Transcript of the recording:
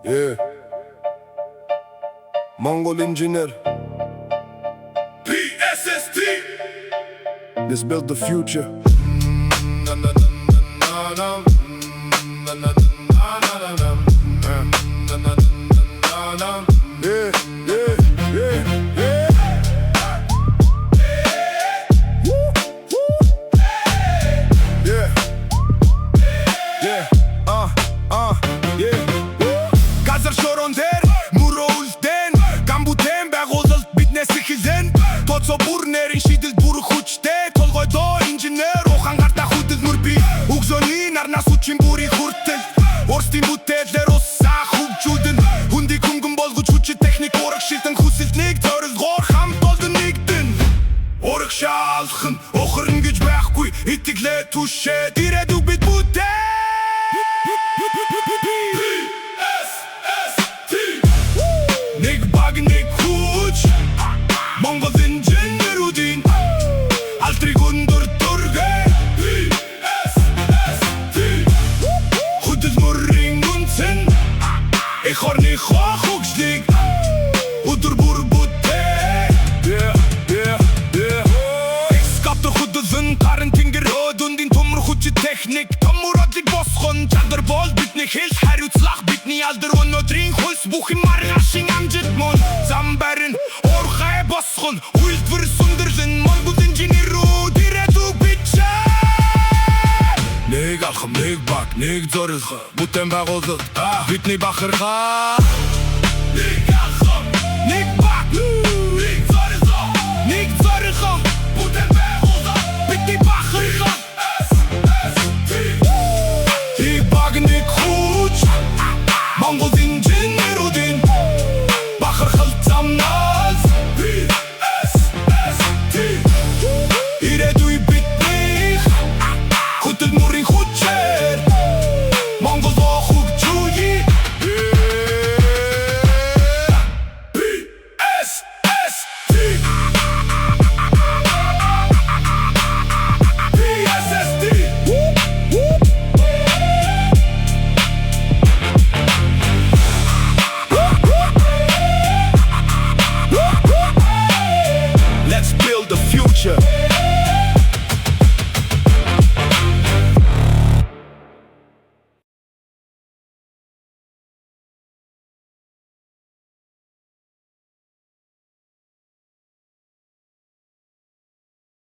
Yeah. Mongol engineer. PSST. Let's build the future. Yeah, yeah, yeah, yeah. Woo, woo. Yeah. Yeah. Yeah. Газар шорон дээр мөрөө үлдэн гамбутэн байгуулалт биднээс эхэлэн тооцоо бүр нэрийн шийдэл бүр хүчтэй толгойдоо инженер ухаан гартаа хөдөлмөр би өгзөний нарнаас үчин бүрийг хүртэл өөрсдийн бүтээлээр усаа хөгжүүлэн хүндийг хөнгөн болгож хүчит техник урагшилтан хүсэлтнийг зорилгоор хамт олон нэгдэн урагшаалхан охорн гэж байхгүй итгэлээ түшээ ирээдүг бид бүтээ Нэг баг нэг хүч Монгол инженерүүдийн алдрыг өндөр дүргээ Хөдөлмөрийн үнцэн Эх орныхоо хөгжлийг өдөр бүр бүтээ Экскаватор хөдөлсөн гарын тэнгэр өдөндийн төмөр хүчит техник Төмөр одлыг босхон чадвар бол бидний хэл хариуцлах бидний алдар өнөөдрийн хөлс бүх юм маргашин амжид мөн зам барин уурхай босхон үйлдвэр сүндэрлэн Монгол инженерүүд ирээдүг бичээ Нэг алхам нэг баг нэг зорилго бүтээн байгуулалт бидний бахархаа